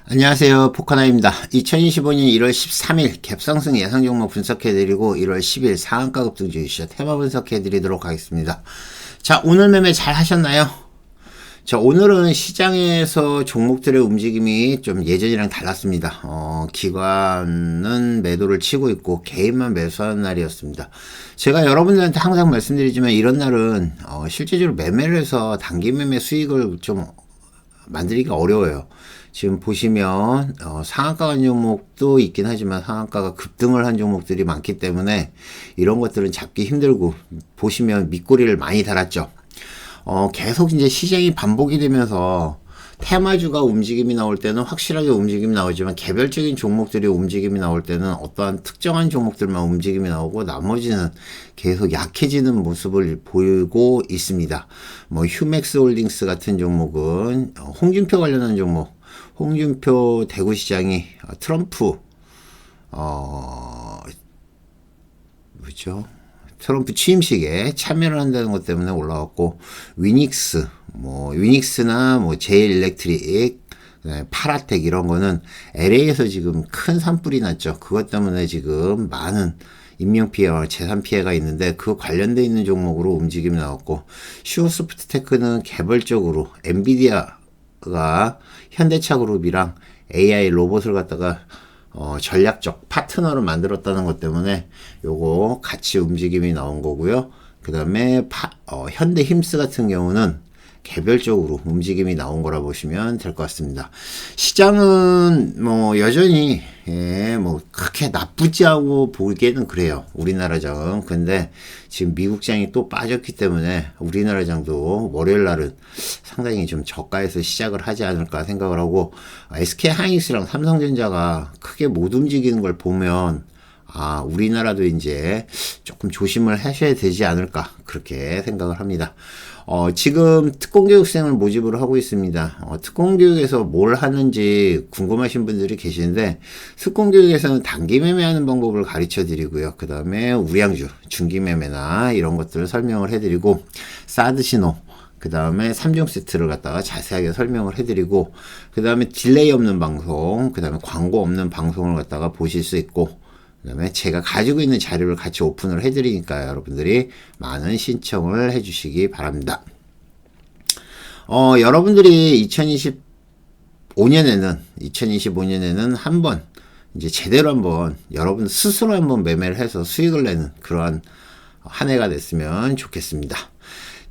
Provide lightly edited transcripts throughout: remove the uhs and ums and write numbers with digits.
안녕하세요. 포카나입니다. 2025년 1월 13일 갭상승 예상 종목 분석해드리고 1월 10일 상한가 급등 주식 테마 분석해드리도록 하겠습니다. 자, 오늘 매매 잘 하셨나요? 자, 오늘은 시장에서 종목들의 움직임이 좀 예전이랑 달랐습니다. 기관은 매도를 치고 있고 개인만 매수하는 날이었습니다. 제가 여러분들한테 항상 말씀드리지만 이런 날은 실제적으로 매매를 해서 단기 매매 수익을 좀 만들기가 어려워요. 지금 보시면 상한가 간 종목도 있긴 하지만 상한가가 급등을 한 종목들이 많기 때문에 이런 것들은 잡기 힘들고, 보시면 밑꼬리를 많이 달았죠. 계속 이제 시장이 반복이 되면서 테마주가 움직임이 나올 때는 확실하게 움직임이 나오지만 개별적인 종목들이 움직임이 나올 때는 어떠한 특정한 종목들만 움직임이 나오고 나머지는 계속 약해지는 모습을 보이고 있습니다. 뭐 휴맥스 홀딩스 같은 종목은 홍준표 관련한 종목, 홍준표 대구시장이 트럼프 뭐죠? 트럼프 취임식에 참여를 한다는 것 때문에 올라왔고, 위닉스나 뭐 제일일렉트릭, 파라텍 이런 거는 LA에서 지금 큰 산불이 났죠. 그것 때문에 지금 많은 인명피해와 재산피해가 있는데 그 관련돼 있는 종목으로 움직임이 나왔고, 슈어소프트테크는 개별적으로 엔비디아가 현대차 그룹이랑 AI 로봇을 갖다가 전략적 파트너를 만들었다는 것 때문에 요거 같이 움직임이 나온 거고요. 그 다음에 현대 힘스 같은 경우는 개별적으로 움직임이 나온 거라 보시면 될 것 같습니다. 시장은 뭐 여전히 뭐 그렇게 나쁘지 않고 보기에는 그래요. 우리나라 장은. 근데 지금 미국 장이 또 빠졌기 때문에 우리나라 장도 월요일 날은 상당히 좀 저가에서 시작을 하지 않을까 생각을 하고, SK 하이닉스랑 삼성전자가 크게 못 움직이는 걸 보면 우리나라도 이제 조금 조심을 하셔야 되지 않을까 그렇게 생각을 합니다. 지금 특공교육생을 모집을 하고 있습니다. 특공교육에서 뭘 하는지 궁금하신 분들이 계시는데, 특공교육에서는 단기 매매하는 방법을 가르쳐 드리고요. 그 다음에 우량주, 중기 매매나 이런 것들을 설명을 해드리고, 사드 신호, 그 다음에 3종 세트를 갖다가 자세하게 설명을 해드리고, 그 다음에 딜레이 없는 방송, 그 다음에 광고 없는 방송을 갖다가 보실 수 있고, 그 다음에 제가 가지고 있는 자료를 같이 오픈을 해드리니까 여러분들이 많은 신청을 해주시기 바랍니다. 여러분들이 2025년에는 한번 이제 제대로 한번 여러분 스스로 한번 매매를 해서 수익을 내는 그러한 한 해가 됐으면 좋겠습니다.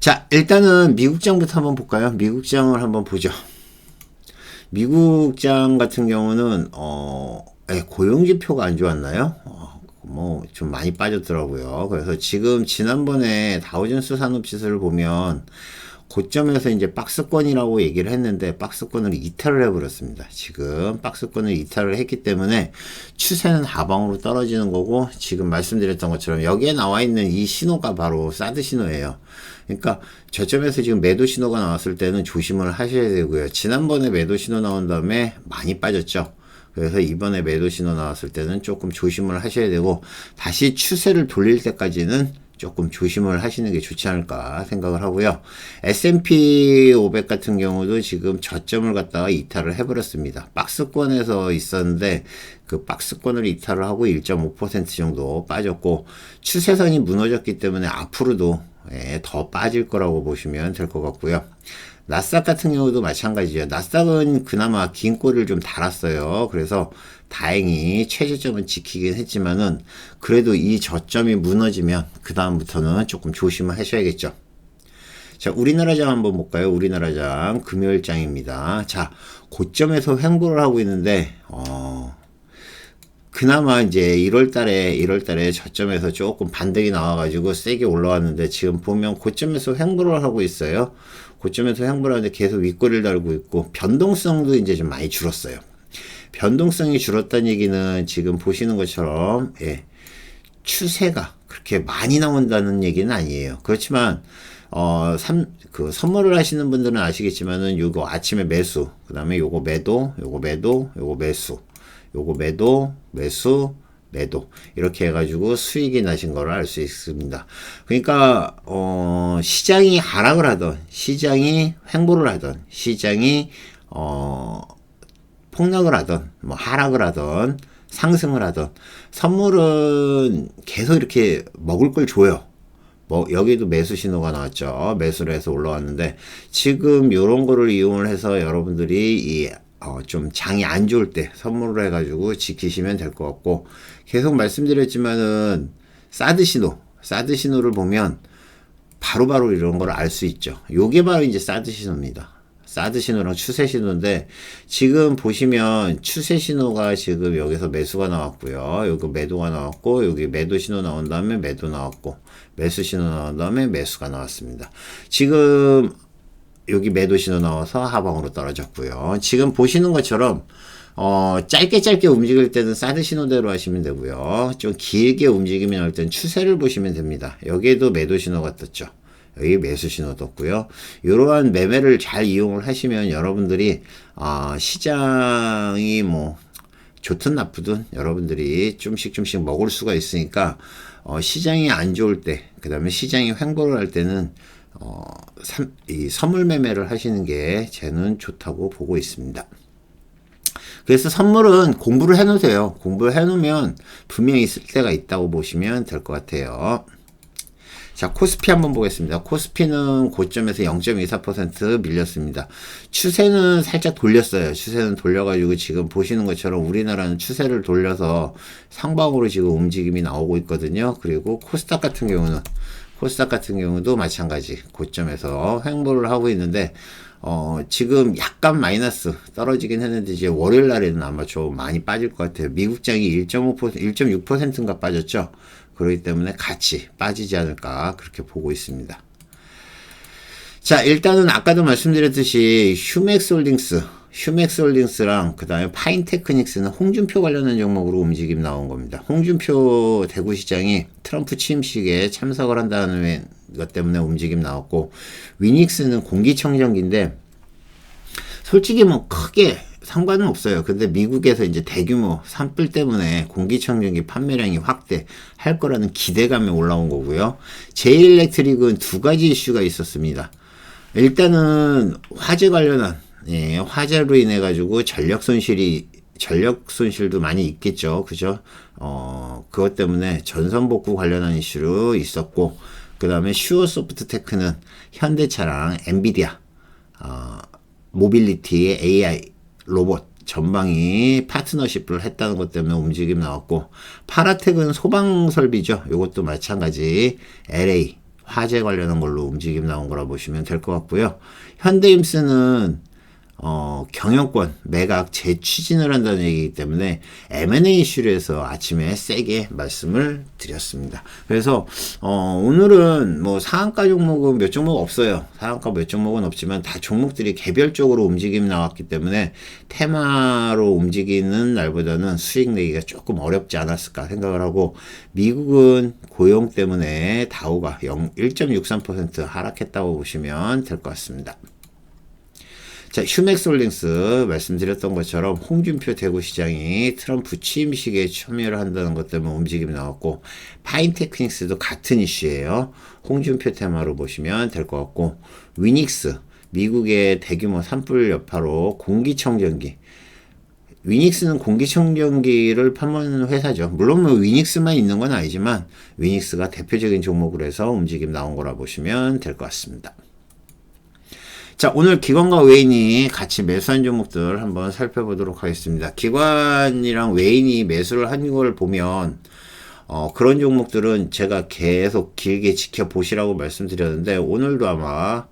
자, 일단은 미국장부터 한번 볼까요? 미국장을 한번 보죠. 미국장 같은 경우는 고용지표가 안 좋았나요? 뭐 좀 많이 빠졌더라고요. 그래서 지금 지난번에 다우존스 산업지수를 보면 고점에서 이제 박스권이라고 얘기를 했는데 박스권을 이탈을 해버렸습니다. 지금 박스권을 이탈을 했기 때문에 추세는 하방으로 떨어지는 거고, 지금 말씀드렸던 것처럼 여기에 나와 있는 이 신호가 바로 사드 신호예요. 그러니까 저점에서 지금 매도 신호가 나왔을 때는 조심을 하셔야 되고요. 지난번에 매도 신호 나온 다음에 많이 빠졌죠. 그래서 이번에 매도 신호 나왔을 때는 조금 조심을 하셔야 되고, 다시 추세를 돌릴 때까지는 조금 조심을 하시는 게 좋지 않을까 생각을 하고요. S&P 500 같은 경우도 지금 저점을 갖다가 이탈을 해버렸습니다. 박스권에서 있었는데 그 박스권을 이탈을 하고 1.5% 정도 빠졌고, 추세선이 무너졌기 때문에 앞으로도 더 빠질 거라고 보시면 될 것 같고요. 나스닥 같은 경우도 마찬가지예요. 나스닥은 그나마 긴 꼬리를 좀 달았어요. 그래서 다행히 최저점은 지키긴 했지만은 그래도 이 저점이 무너지면 그 다음부터는 조금 조심을 하셔야겠죠. 자, 우리나라장 한번 볼까요? 우리나라장 금요일장입니다. 자, 고점에서 횡보를 하고 있는데 그나마 이제 1월달에 저점에서 조금 반등이 나와가지고 세게 올라왔는데, 지금 보면 고점에서 횡보를 하고 있어요. 고점에서 횡보를 하는데 계속 윗꼬리를 달고 있고, 변동성도 이제 좀 많이 줄었어요. 변동성이 줄었다는 얘기는 지금 보시는 것처럼 추세가 그렇게 많이 나온다는 얘기는 아니에요. 그렇지만 선물을 하시는 분들은 아시겠지만은 요거 아침에 매수, 그 다음에 요거 매도, 요거 매도, 요거 매수, 요거 매도, 매수, 매도 이렇게 해가지고 수익이 나신 걸 알 수 있습니다. 그러니까 시장이 하락을 하던, 시장이 횡보를 하던, 시장이 폭락을 하던 뭐 하락을 하던 상승을 하던 선물은 계속 이렇게 먹을 걸 줘요. 뭐 여기도 매수 신호가 나왔죠. 매수를 해서 올라왔는데 지금 요런 거를 이용을 해서 여러분들이 좀 장이 안 좋을 때 선물을 해가지고 지키시면 될 것 같고, 계속 말씀드렸지만은 사드 신호를 보면 바로바로 이런 걸 알 수 있죠. 요게 바로 이제 사드 신호입니다. 사드 신호랑 추세 신호인데, 지금 보시면 추세 신호가 지금 여기서 매수가 나왔고요. 여기 매도가 나왔고, 여기 매도 신호 나온 다음에 매도 나왔고, 매수 신호 나온 다음에 매수가 나왔습니다. 지금 여기 매도 신호 나와서 하방으로 떨어졌고요. 지금 보시는 것처럼 짧게 움직일 때는 사드 신호대로 하시면 되고요. 좀 길게 움직임이 나올 때는 추세를 보시면 됩니다. 여기에도 매도 신호가 떴죠. 여기 매수 신호 떴고요. 이러한 매매를 잘 이용을 하시면 여러분들이 시장이 뭐 좋든 나쁘든 여러분들이 좀씩 먹을 수가 있으니까, 시장이 안 좋을 때, 그 다음에 시장이 횡보를 할 때는 이 선물 매매를 하시는 게 저는 좋다고 보고 있습니다. 그래서 선물은 공부를 해 놓으세요. 공부를 해 놓으면 분명히 쓸 때가 있다고 보시면 될 것 같아요. 자, 코스피 한번 보겠습니다. 코스피는 고점에서 0.24% 밀렸습니다. 추세는 살짝 돌렸어요. 추세는 돌려가지고 지금 보시는 것처럼 우리나라는 추세를 돌려서 상방으로 지금 움직임이 나오고 있거든요. 그리고 코스닥 같은 경우도 마찬가지 고점에서 횡보를 하고 있는데, 지금 약간 마이너스 떨어지긴 했는데 이제 월요일 날에는 아마 좀 많이 빠질 것 같아요. 미국장이 1.6%인가 빠졌죠. 그렇기 때문에 같이 빠지지 않을까 그렇게 보고 있습니다. 자, 일단은 아까도 말씀드렸듯이 휴맥스홀딩스랑 그 다음에 파인테크닉스는 홍준표 관련한 종목으로 움직임 나온 겁니다. 홍준표 대구시장이 트럼프 취임식에 참석을 한다는 것 때문에 움직임 나왔고, 위닉스는 공기청정기인데 솔직히 뭐 크게 상관은 없어요. 근데 미국에서 이제 대규모 산불 때문에 공기청정기 판매량이 확대할 거라는 기대감에 올라온 거고요. 제이일렉트릭은 두 가지 이슈가 있었습니다. 일단은 화재 관련한, 화재로 인해 가지고 전력 손실도 많이 있겠죠. 그죠? 그것 때문에 전선 복구 관련한 이슈로 있었고, 그 다음에 슈어소프트테크는 현대차랑 엔비디아, 모빌리티, AI, 로봇 전방이 파트너십을 했다는 것 때문에 움직임 나왔고, 파라텍은 소방 설비죠. 이것도 마찬가지 LA 화재 관련한 걸로 움직임 나온 거라 보시면 될 것 같고요. 현대임스는 경영권 매각 재추진을 한다는 얘기이기 때문에 M&A 이슈로 해서 아침에 세게 말씀을 드렸습니다. 그래서 오늘은 뭐 상한가 종목은 몇 종목 없어요. 상한가 몇 종목은 없지만 다 종목들이 개별적으로 움직임이 나왔기 때문에 테마로 움직이는 날보다는 수익 내기가 조금 어렵지 않았을까 생각을 하고, 미국은 고용 때문에 다우가 1.63% 하락했다고 보시면 될 것 같습니다. 자, 휴맥스홀딩스 말씀드렸던 것처럼 홍준표 대구시장이 트럼프 취임식에 참여를 한다는 것 때문에 움직임이 나왔고, 파인테크닉스도 같은 이슈예요. 홍준표 테마로 보시면 될 것 같고, 위닉스 미국의 대규모 산불 여파로 공기청정기, 위닉스는 공기청정기를 판매하는 회사죠. 물론 뭐 위닉스만 있는 건 아니지만 위닉스가 대표적인 종목으로 해서 움직임 나온 거라 보시면 될 것 같습니다. 자, 오늘 기관과 외인이 같이 매수한 종목들 한번 살펴보도록 하겠습니다. 기관이랑 외인이 매수를 한 걸 보면 그런 종목들은 제가 계속 길게 지켜보시라고 말씀드렸는데, 오늘도 아마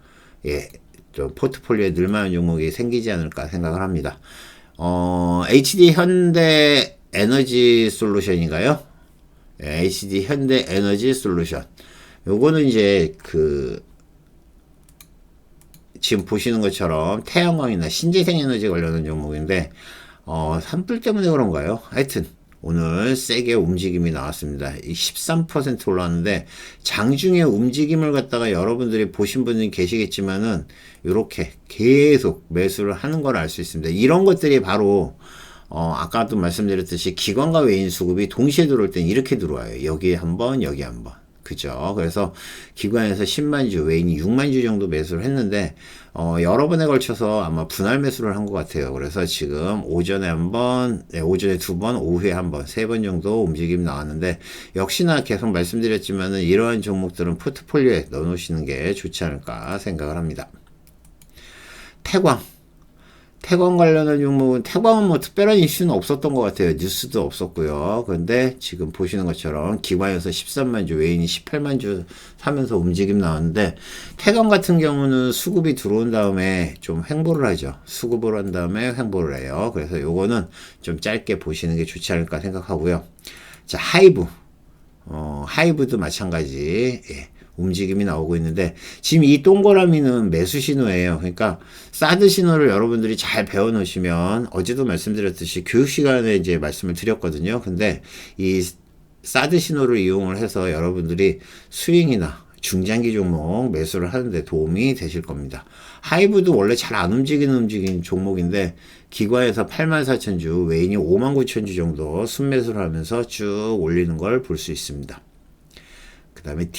좀 포트폴리오에 늘만한 종목이 생기지 않을까 생각을 합니다. HD 현대 에너지 솔루션인가요? HD 현대 에너지 솔루션. 요거는 이제 지금 보시는 것처럼 태양광이나 신재생 에너지 관련한 종목인데, 산불 때문에 그런가요? 하여튼 오늘 세게 움직임이 나왔습니다. 13% 올랐는데, 장중에 움직임을 갖다가 여러분들이 보신 분들이 계시겠지만은 이렇게 계속 매수를 하는 걸 알 수 있습니다. 이런 것들이 바로 아까도 말씀드렸듯이 기관과 외인 수급이 동시에 들어올 땐 이렇게 들어와요. 여기 한번, 여기 한번. 그죠? 그래서 기관에서 10만 주, 외인이 6만 주 정도 매수를 했는데, 여러 번에 걸쳐서 아마 분할 매수를 한 것 같아요. 그래서 지금 오전에 한 번, 네, 오전에 두 번, 오후에 한 번, 세 번 정도 움직임이 나왔는데, 역시나 계속 말씀드렸지만은 이러한 종목들은 포트폴리오에 넣어 놓으시는 게 좋지 않을까 생각을 합니다. 태광 관련한 종목은, 태광은 뭐 특별한 이슈는 없었던 것 같아요. 뉴스도 없었고요. 그런데 지금 보시는 것처럼 기관에서 13만 주, 외인이 18만 주 사면서 움직임 나왔는데, 태광 같은 경우는 수급이 들어온 다음에 좀 횡보를 하죠. 수급을 한 다음에 횡보를 해요. 그래서 요거는 좀 짧게 보시는 게 좋지 않을까 생각하고요. 자, 하이브도 마찬가지. 예. 움직임이 나오고 있는데, 지금 이 동그라미는 매수 신호예요. 그러니까 사드 신호를 여러분들이 잘 배워 놓으시면, 어제도 말씀드렸듯이 교육 시간에 이제 말씀을 드렸거든요. 근데 이 사드 신호를 이용을 해서 여러분들이 스윙이나 중장기 종목 매수를 하는데 도움이 되실 겁니다. 하이브도 원래 잘 안 움직이는 종목인데, 기관에서 84,000주, 외인이 59,000주 정도 순매수를 하면서 쭉 올리는 걸 볼 수 있습니다. 그 다음에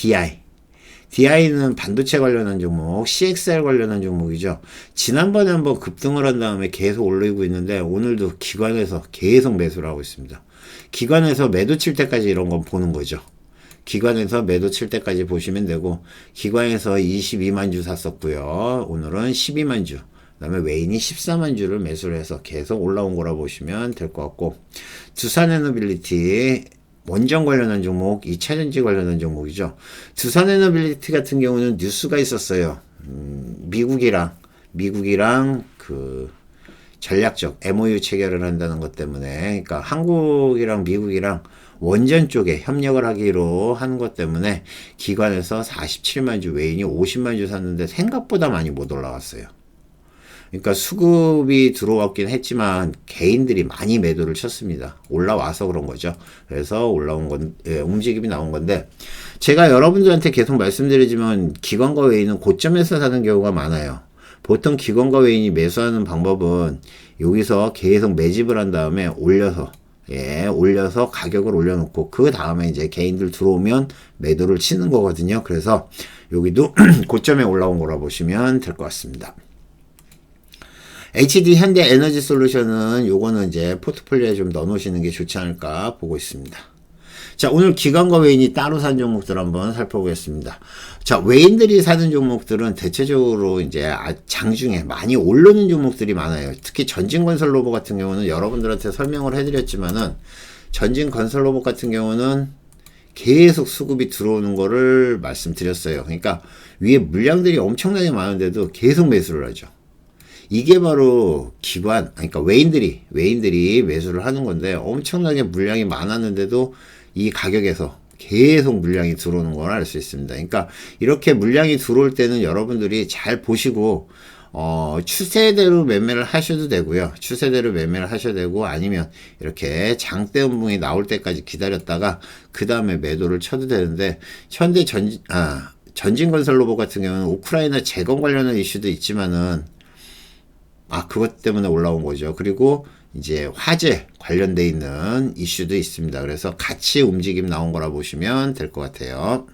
DI는 반도체 관련한 종목, CXL 관련한 종목이죠. 지난번에 한번 급등을 한 다음에 계속 올리고 있는데, 오늘도 기관에서 계속 매수를 하고 있습니다. 기관에서 매도 칠 때까지 이런 건 보는 거죠. 기관에서 매도 칠 때까지 보시면 되고, 기관에서 22만 주 샀었고요. 오늘은 12만 주. 그 다음에 외인이 14만 주를 매수를 해서 계속 올라온 거라 보시면 될 것 같고, 두산에너빌리티, 원전 관련한 종목, 2차전지 관련한 종목이죠. 두산에너빌리티 같은 경우는 뉴스가 있었어요. 미국이랑 그 전략적 MOU 체결을 한다는 것 때문에, 그러니까 한국이랑 미국이랑 원전 쪽에 협력을 하기로 한 것 때문에 기관에서 47만 주, 외인이 50만 주 샀는데 생각보다 많이 못 올라갔어요. 그러니까 수급이 들어왔긴 했지만 개인들이 많이 매도를 쳤습니다. 올라와서 그런 거죠. 그래서 올라온 건, 움직임이 나온 건데, 제가 여러분들한테 계속 말씀드리지만 기관과 외인은 고점에서 사는 경우가 많아요. 보통 기관과 외인이 매수하는 방법은 여기서 계속 매집을 한 다음에 올려서 가격을 올려놓고 그 다음에 이제 개인들 들어오면 매도를 치는 거거든요. 그래서 여기도 고점에 올라온 거라 보시면 될 것 같습니다. HD 현대에너지솔루션은 요거는 이제 포트폴리오에 좀 넣어놓으시는 게 좋지 않을까 보고 있습니다. 자, 오늘 기관과 외인이 따로 산 종목들 한번 살펴보겠습니다. 자, 외인들이 사는 종목들은 대체적으로 이제 장중에 많이 오르는 종목들이 많아요. 특히 전진건설로봇 같은 경우는 여러분들한테 설명을 해드렸지만은, 전진건설로봇 같은 경우는 계속 수급이 들어오는 거를 말씀드렸어요. 그러니까 위에 물량들이 엄청나게 많은데도 계속 매수를 하죠. 이게 바로 그러니까 외인들이 매수를 하는 건데, 엄청나게 물량이 많았는데도 이 가격에서 계속 물량이 들어오는 걸 알 수 있습니다. 그러니까 이렇게 물량이 들어올 때는 여러분들이 잘 보시고, 추세대로 매매를 하셔도 되고요. 추세대로 매매를 하셔도 되고, 아니면 이렇게 장대 음봉이 나올 때까지 기다렸다가 그 다음에 매도를 쳐도 되는데, 전진건설로봇 같은 경우는 우크라이나 재건 관련한 이슈도 있지만은, 그것 때문에 올라온 거죠. 그리고 이제 화재 관련돼 있는 이슈도 있습니다. 그래서 같이 움직임 나온 거라 보시면 될 것 같아요.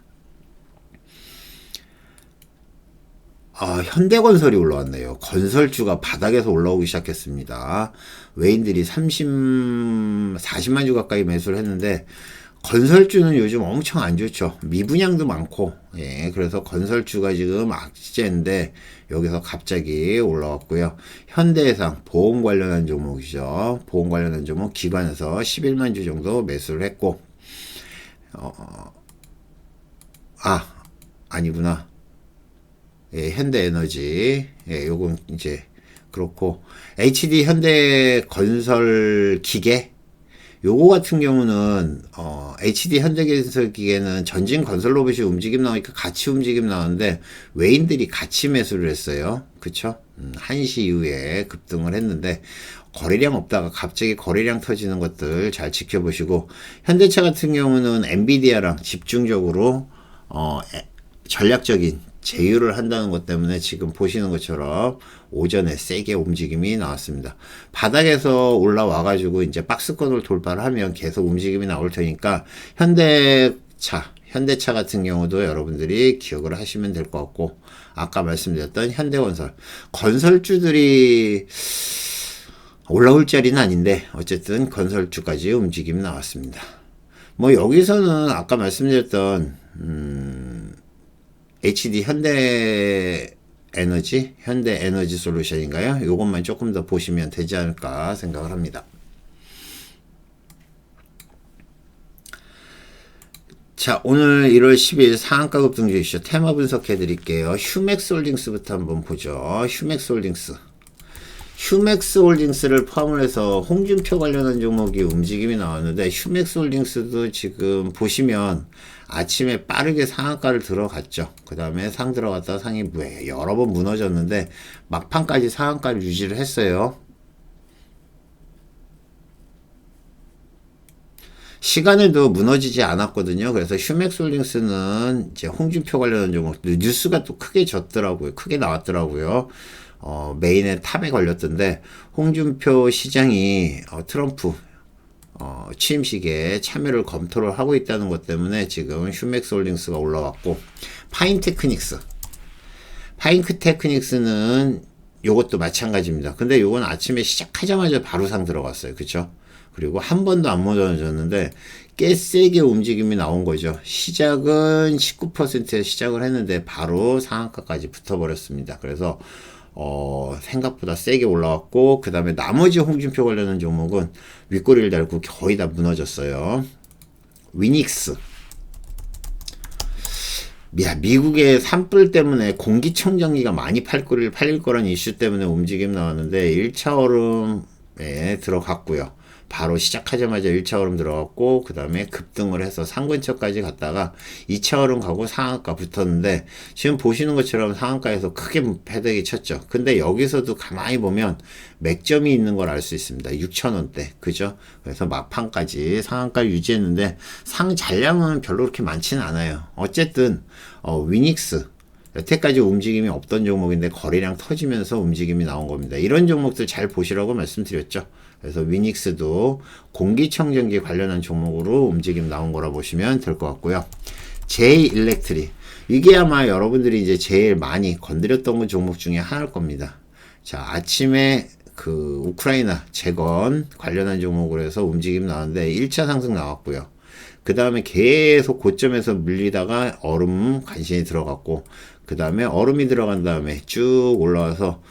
현대건설이 올라왔네요. 건설주가 바닥에서 올라오기 시작했습니다. 외인들이 40만 주 가까이 매수를 했는데, 건설주는 요즘 엄청 안 좋죠. 미분양도 많고, 그래서 건설주가 지금 악재인데, 여기서 갑자기 올라왔고요. 현대해상 보험 관련한 종목이죠. 보험 관련한 종목 기관에서 11만 주 정도 매수를 했고, 아니구나. 현대에너지, 요건 이제 그렇고, HD 현대건설 기계, 요거 같은 경우는 HD 현대건설 기계는 전진 건설 로봇이 움직임 나오니까 같이 움직임 나오는데, 외인들이 같이 매수를 했어요. 그쵸? 1시 이후에 급등을 했는데, 거래량 없다가 갑자기 거래량 터지는 것들 잘 지켜보시고, 현대차 같은 경우는 엔비디아랑 집중적으로 전략적인 제휴를 한다는 것 때문에 지금 보시는 것처럼 오전에 세게 움직임이 나왔습니다. 바닥에서 올라와가지고 이제 박스권을 돌파를 하면 계속 움직임이 나올 테니까, 현대차 같은 경우도 여러분들이 기억을 하시면 될 것 같고, 아까 말씀드렸던 현대건설. 건설주들이 올라올 자리는 아닌데, 어쨌든 건설주까지 움직임이 나왔습니다. 뭐, 여기서는 아까 말씀드렸던, HD 현대에너지 솔루션인가요? 요것만 조금 더 보시면 되지 않을까 생각을 합니다. 자, 오늘 1월 10일 상한가 급등 주시죠. 테마 분석해 드릴게요. 휴맥스홀딩스부터 한번 보죠. 휴맥스홀딩스를 포함을 해서 홍준표 관련한 종목이 움직임이 나왔는데, 휴맥스홀딩스도 지금 보시면 아침에 빠르게 상한가를 들어갔죠. 그 다음에 상 들어갔다가 상이 여러 번 무너졌는데 막판까지 상한가를 유지를 했어요. 시간에도 무너지지 않았거든요. 그래서 휴맥스홀딩스는 이제 홍준표 관련한 종목 뉴스가 또 크게 졌더라고요. 크게 나왔더라고요. 메인에 탑에 걸렸던데, 홍준표 시장이 트럼프 취임식에 참여를 검토를 하고 있다는 것 때문에 지금 휴맥스홀딩스가 올라왔고, 파인테크닉스는 요것도 마찬가지입니다. 근데 요건 아침에 시작하자마자 바로 상 들어갔어요. 그쵸? 그리고 한 번도 안 무너졌는데 꽤 세게 움직임이 나온 거죠. 시작은 19%에 시작을 했는데 바로 상한가까지 붙어버렸습니다. 그래서 생각보다 세게 올라왔고, 그 다음에 나머지 홍준표 관련한 종목은 윗꼬리를 달고 거의 다 무너졌어요. 위닉스. 미국의 산불 때문에 공기청정기가 많이 팔릴 거란 이슈 때문에 움직임 나왔는데 1차 얼음에 들어갔고요. 바로 시작하자마자 1차 얼음 들어갔고, 그 다음에 급등을 해서 상근처까지 갔다가 2차 얼음 가고 상한가 붙었는데, 지금 보시는 것처럼 상한가에서 크게 패대기 쳤죠. 근데 여기서도 가만히 보면 맥점이 있는 걸 알 수 있습니다. 6,000원대. 그죠? 그래서 막판까지 상한가 유지했는데 상 잔량은 별로 그렇게 많지는 않아요. 어쨌든 위닉스 여태까지 움직임이 없던 종목인데 거래량 터지면서 움직임이 나온 겁니다. 이런 종목들 잘 보시라고 말씀드렸죠. 그래서 위닉스도 공기청정기 관련한 종목으로 움직임 나온 거라 보시면 될 것 같고요. J-일렉트릭, 이게 아마 여러분들이 이제 제일 많이 건드렸던 종목 중에 하나일 겁니다. 자, 아침에 그 우크라이나 재건 관련한 종목으로 해서 움직임 나왔는데 1차 상승 나왔고요. 그 다음에 계속 고점에서 물리다가 얼음 간신히 들어갔고, 그 다음에 얼음이 들어간 다음에 쭉 올라와서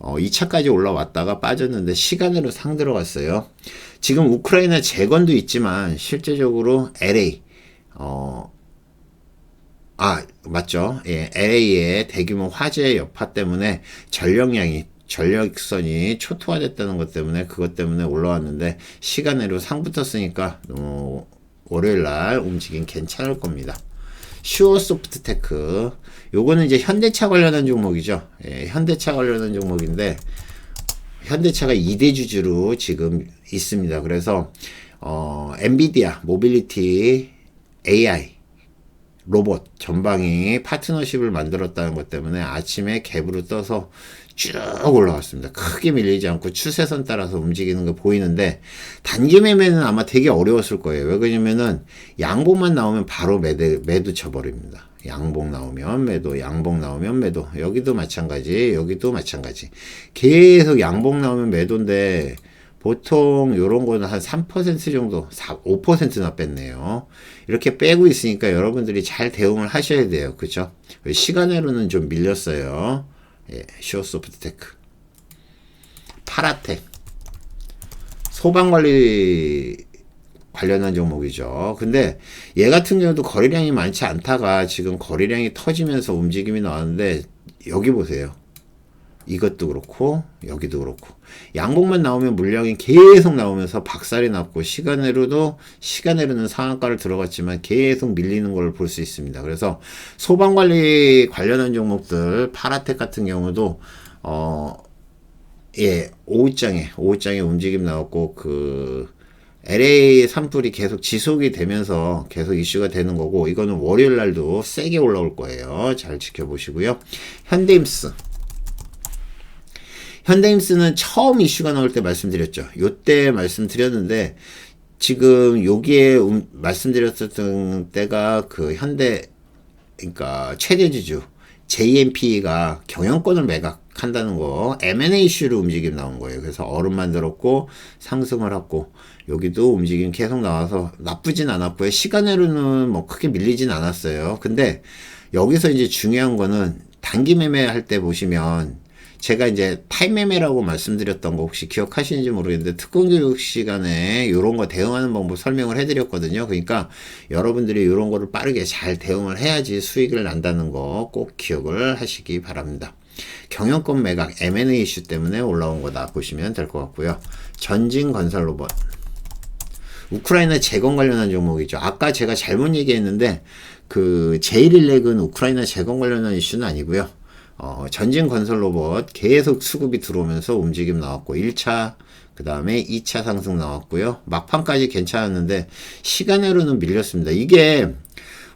2차까지 올라왔다가 빠졌는데 시간으로 상 들어갔어요. 지금 우크라이나 재건도 있지만 실제적으로 LA 맞죠? 예, LA의 대규모 화재 여파 때문에 전력선이 초토화됐다는 것 때문에 그것 때문에 올라왔는데 시간으로 상 붙었으니까 월요일날 움직임 괜찮을 겁니다. 슈어소프트테크, 요거는 이제 현대차 관련한 종목이죠. 예, 현대차 관련한 종목인데 현대차가 2대 주주로 지금 있습니다. 그래서 엔비디아, 모빌리티, AI, 로봇 전방이 파트너십을 만들었다는 것 때문에 아침에 갭으로 떠서 쭉 올라왔습니다. 크게 밀리지 않고 추세선 따라서 움직이는 거 보이는데, 단기 매매는 아마 되게 어려웠을 거예요. 왜 그러냐면은 양봉만 나오면 바로 매도 쳐버립니다. 양봉 나오면 매도, 양봉 나오면 매도. 여기도 마찬가지, 여기도 마찬가지. 계속 양봉 나오면 매도인데 보통 요런 거는 한 3% 정도, 5%나 뺐네요. 이렇게 빼고 있으니까 여러분들이 잘 대응을 하셔야 돼요. 그쵸? 시간으로는 좀 밀렸어요. 예, 슈어소프트테크. 파라텍. 소방관리 관련한 종목이죠. 근데 얘 같은 경우도 거래량이 많지 않다가 지금 거래량이 터지면서 움직임이 나왔는데, 여기 보세요. 이것도 그렇고 여기도 그렇고 양봉만 나오면 물량이 계속 나오면서 박살이 났고, 시간으로는 상한가를 들어갔지만 계속 밀리는 걸 볼 수 있습니다. 그래서 소방관리 관련한 종목들 파라텍 같은 경우도 오후장에 움직임 나왔고, 그 LA 산불이 계속 지속이 되면서 계속 이슈가 되는 거고, 이거는 월요일 날도 세게 올라올 거예요. 잘 지켜보시고요. 현대임스는 처음 이슈가 나올 때 말씀드렸죠. 요때 말씀드렸는데 지금 여기에 말씀드렸었던 때가 그 현대, 그러니까 최대주주 JMP가 경영권을 매각한다는 거, M&A 이슈로 움직임 나온 거예요. 그래서 얼음 만들었고 상승을 했고, 여기도 움직임 계속 나와서 나쁘진 않았고요. 시간으로는 뭐 크게 밀리진 않았어요. 근데 여기서 이제 중요한 거는 단기 매매할 때 보시면, 제가 이제 타임 매매라고 말씀드렸던 거 혹시 기억하시는지 모르겠는데, 특공 교육 시간에 이런 거 대응하는 방법 설명을 해드렸거든요. 그러니까 여러분들이 이런 거를 빠르게 잘 대응을 해야지 수익을 난다는 거 꼭 기억을 하시기 바랍니다. 경영권 매각 M&A 이슈 때문에 올라온 거다 보시면 될 것 같고요. 전진건설로봇, 우크라이나 재건 관련한 종목이죠. 아까 제가 잘못 얘기했는데 그 제일일렉은 우크라이나 재건 관련한 이슈는 아니고요. 전진건설로봇 계속 수급이 들어오면서 움직임 나왔고, 1차 그 다음에 2차 상승 나왔고요. 막판까지 괜찮았는데 시간으로는 밀렸습니다. 이게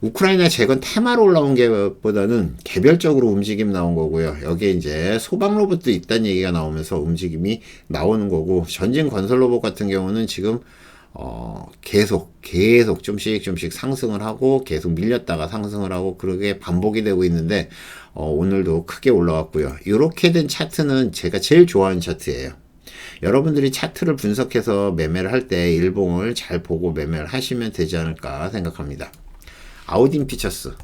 우크라이나 재건 테마로 올라온 게 보다는 개별적으로 움직임 나온 거고요. 여기에 이제 소방 로봇도 있다는 얘기가 나오면서 움직임이 나오는 거고, 전진 건설 로봇 같은 경우는 지금 계속 좀씩 상승을 하고 계속 밀렸다가 상승을 하고 그렇게 반복이 되고 있는데, 오늘도 크게 올라왔고요. 이렇게 된 차트는 제가 제일 좋아하는 차트예요. 여러분들이 차트를 분석해서 매매를 할 때 일봉을 잘 보고 매매를 하시면 되지 않을까 생각합니다. 아우딘 피처스,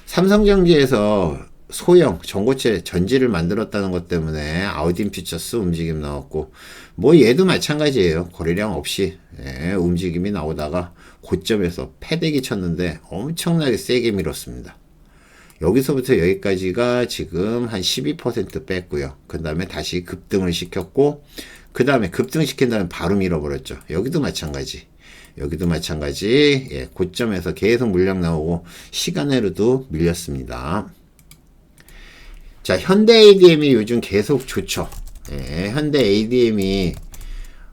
삼성전기에서 소형 전고체 전지를 만들었다는 것 때문에 아우딘 피처스 움직임 나왔고, 뭐 얘도 마찬가지예요. 거래량 없이 움직임이 나오다가 고점에서 패대기 쳤는데 엄청나게 세게 밀었습니다. 여기서부터 여기까지가 지금 한 12% 뺐고요. 그 다음에 다시 급등을 시켰고, 그 다음에 급등시킨 다음에 바로 밀어버렸죠. 여기도 마찬가지. 고점에서 계속 물량 나오고 시간으로도 밀렸습니다. 자, 현대 ADM이 요즘 계속 좋죠. 현대 ADM이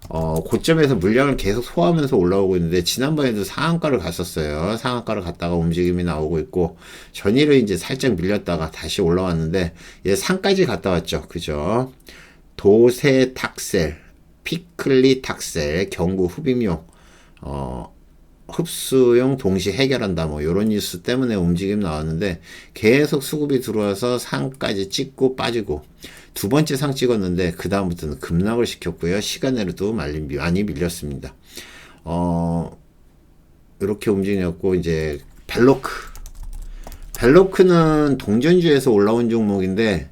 고점에서 물량을 계속 소화하면서 올라오고 있는데, 지난번에도 상한가를 갔었어요. 상한가를 갔다가 움직임이 나오고 있고, 전일은 이제 살짝 밀렸다가 다시 올라왔는데, 얘 상까지 갔다 왔죠. 그죠? 도세 탁셀, 피클리 탁셀, 경구 흡입용, 흡수용 동시 해결한다, 뭐 요런 뉴스 때문에 움직임 나왔는데, 계속 수급이 들어와서 상까지 찍고 빠지고, 두 번째 상 찍었는데 그 다음부터는 급락을 시켰고요. 시간으로도 많이 밀렸습니다. 이렇게 움직였고, 이제 벨로크는 동전주에서 올라온 종목인데,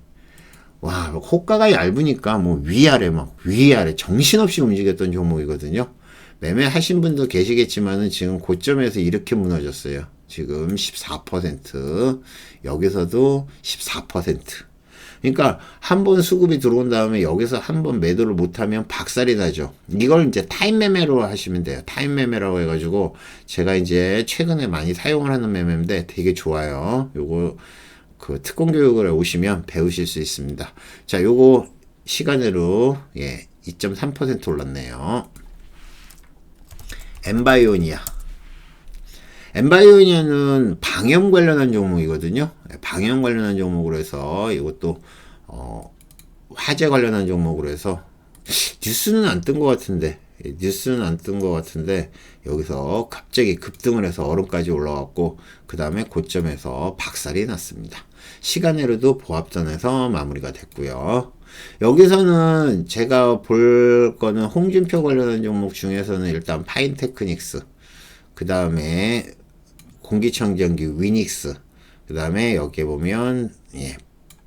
와, 호가가 얇으니까 뭐 위아래 정신없이 움직였던 종목이거든요. 매매하신 분도 계시겠지만은 지금 고점에서 이렇게 무너졌어요. 지금 14%, 여기서도 14%. 그러니까 한번 수급이 들어온 다음에 여기서 한번 매도를 못하면 박살이 나죠. 이걸 이제 타임 매매로 하시면 돼요. 타임 매매라고 해가지고 제가 이제 최근에 많이 사용을 하는 매매인데 되게 좋아요. 요거 그 특공 교육을 오시면 배우실 수 있습니다. 자, 요거 시간으로 2.3% 올랐네요. 엠바이오니아는 방염 관련한 종목이거든요. 방염 관련한 종목으로 해서 이것도 화재 관련한 종목으로 해서 뉴스는 안 뜬 것 같은데 여기서 갑자기 급등을 해서 얼음까지 올라왔고, 그 다음에 고점에서 박살이 났습니다. 시간으로도 보합전에서 마무리가 됐고요. 여기서는 제가 볼 거는 홍준표 관련한 종목 중에서는 일단 파인테크닉스, 그 다음에 공기청정기 위닉스, 그 다음에 여기에 보면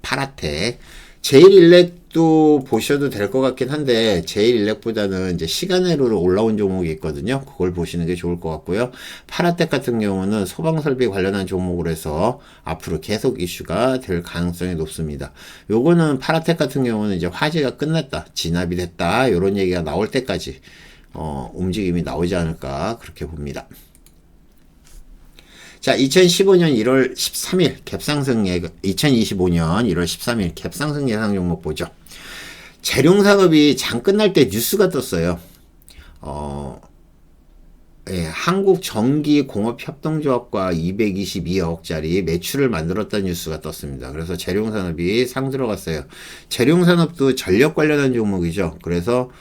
파라텍, 제일일렉도 보셔도 될 것 같긴 한데, 제일일렉보다는 이제 시간으로 올라온 종목이 있거든요. 그걸 보시는 게 좋을 것 같고요. 파라텍 같은 경우는 소방설비 관련한 종목으로 해서 앞으로 계속 이슈가 될 가능성이 높습니다. 요거는 파라텍 같은 경우는 이제 화재가 끝났다, 진압이 됐다, 이런 얘기가 나올 때까지 움직임이 나오지 않을까 그렇게 봅니다. 자, 2015년 1월 13일 갭상승 2025년 1월 13일 갭상승 예상 종목 보죠. 재룡산업이 장 끝날 때 뉴스가 떴어요. 한국전기공업협동조합과 222억짜리 매출을 만들었다는 뉴스가 떴습니다. 그래서 재룡산업이 상 들어갔어요. 재룡산업도 전력 관련한 종목이죠. 그래서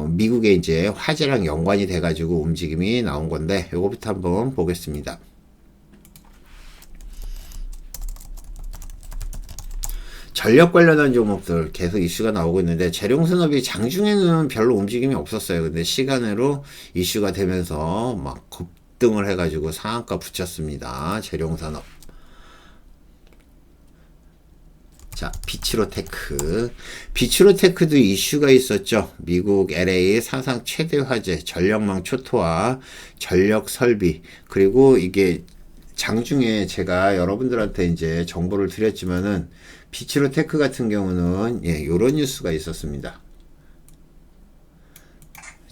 미국의 이제 화재랑 연관이 돼가지고 움직임이 나온 건데, 요거부터 한번 보겠습니다. 전력 관련한 종목들 계속 이슈가 나오고 있는데, 재룡산업이 장중에는 별로 움직임이 없었어요. 근데 시간으로 이슈가 되면서 막 급등을 해가지고 상한가 붙였습니다. 재룡산업. 자, 비츠로테크. 비츠로테크도 이슈가 있었죠. 미국 LA 사상 최대 화재, 전력망 초토화, 전력 설비. 그리고 이게 장중에 제가 여러분들한테 이제 정보를 드렸지만은, 비츠로테크 같은 경우는, 예, 요런 뉴스가 있었습니다.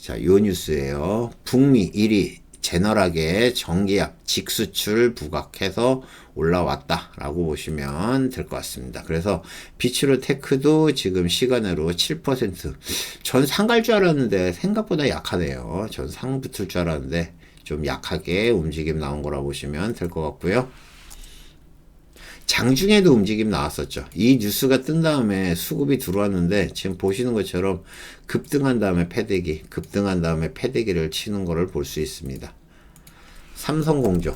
자, 요 뉴스예요. 북미 1위 제너락의 정기약 직수출 부각해서 올라왔다 라고 보시면 될 것 같습니다. 그래서 비츠로테크도 지금 시간으로 7%. 전 상 갈 줄 알았는데 생각보다 약하네요. 전 상 붙을 줄 알았는데 좀 약하게 움직임 나온 거라 보시면 될 것 같고요. 장중에도 움직임 나왔었죠. 이 뉴스가 뜬 다음에 수급이 들어왔는데, 지금 보시는 것처럼 급등한 다음에 패대기, 급등한 다음에 패대기를 치는 거를 볼 수 있습니다. 삼성공조.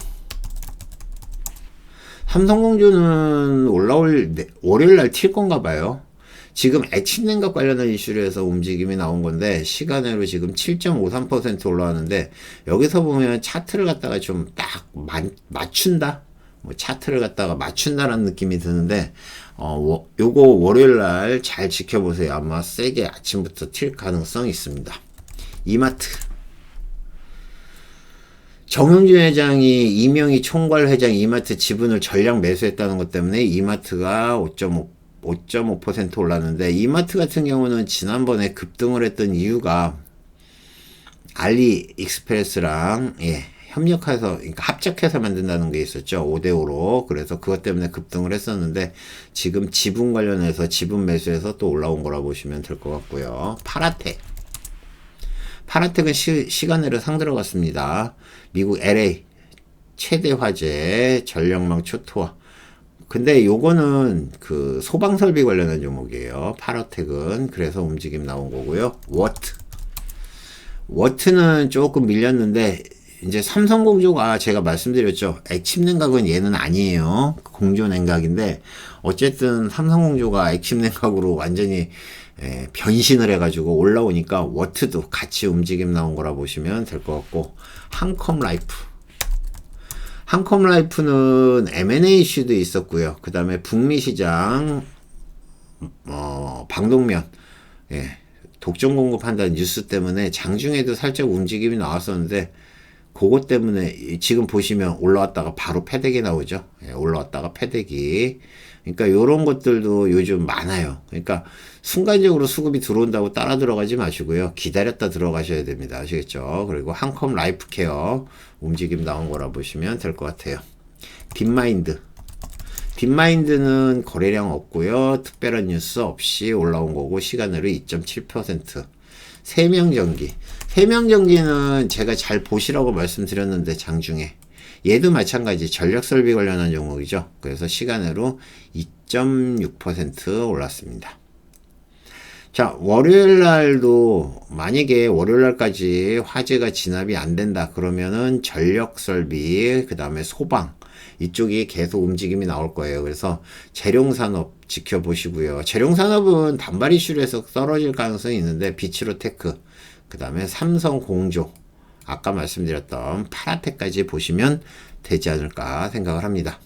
삼성공조는 월요일 날 튈 건가 봐요. 지금 액침냉각 관련한 이슈로 해서 움직임이 나온 건데, 시간으로 지금 7.53% 올라왔는데, 여기서 보면 차트를 갖다가 좀 딱 맞춘다? 뭐 차트를 갖다가 맞춘다는 느낌이 드는데, 요거 월요일 날 잘 지켜보세요. 아마 세게 아침부터 튈 가능성이 있습니다. 이마트. 정영준 회장이 이명희 총괄 회장 이마트 지분을 전량 매수했다는 것 때문에 이마트가 5.5% 올랐는데, 이마트 같은 경우는 지난번에 급등을 했던 이유가 알리익스프레스랑, 예, 협력해서, 그러니까 합작해서 만든다는 게 있었죠. 5대5로. 그래서 그것 때문에 급등을 했었는데, 지금 지분 관련해서 지분 매수해서 또 올라온 거라 보시면 될 것 같고요. 파라텍. 파라텍은 시간으로 상 들어갔습니다. 미국 LA 최대 화재 전력망 초토화. 근데 요거는 그 소방설비 관련한 종목이에요. 파라텍은. 그래서 움직임 나온 거고요. 워트는 조금 밀렸는데, 이제 삼성공조가 제가 말씀드렸죠. 액침냉각은 얘는 아니에요. 공조냉각인데, 어쨌든 삼성공조가 액침냉각으로 완전히 변신을 해가지고 올라오니까 워트도 같이 움직임 나온 거라 보시면 될 것 같고, 한컴라이프는 M&A 이슈도 있었고요. 그 다음에 북미 시장 방독면, 예, 독점 공급한다는 뉴스 때문에 장중에도 살짝 움직임이 나왔었는데, 그것 때문에 지금 보시면 올라왔다가 바로 패대기 나오죠. 예, 올라왔다가 패대기. 그러니까 요런 것들도 요즘 많아요. 그러니까 순간적으로 수급이 들어온다고 따라 들어가지 마시고요. 기다렸다 들어가셔야 됩니다. 아시겠죠? 그리고 한컴 라이프케어 움직임 나온 거라 보시면 될 것 같아요. 딥마인드는 거래량 없고요. 특별한 뉴스 없이 올라온 거고, 시간으로 2.7%. 세명전기는 제가 잘 보시라고 말씀드렸는데, 장중에 얘도 마찬가지 전력설비 관련한 종목이죠. 그래서 시간으로 2.6% 올랐습니다. 자, 월요일 날도 만약에 월요일 날까지 화재가 진압이 안 된다 그러면은 전력설비, 그 다음에 소방, 이쪽이 계속 움직임이 나올 거예요. 그래서 재룡산업 지켜보시고요. 재룡산업은 단발 이슈로 해서 떨어질 가능성이 있는데, 비츠로테크, 그 다음에 삼성공조, 아까 말씀드렸던 파라텍까지 보시면 되지 않을까 생각을 합니다.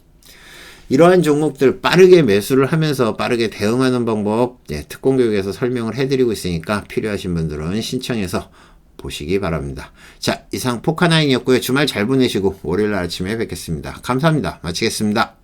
이러한 종목들 빠르게 매수를 하면서 빠르게 대응하는 방법, 예, 특공교육에서 설명을 해드리고 있으니까 필요하신 분들은 신청해서 보시기 바랍니다. 자, 이상 포카나인이었고요. 주말 잘 보내시고 월요일 아침에 뵙겠습니다. 감사합니다. 마치겠습니다.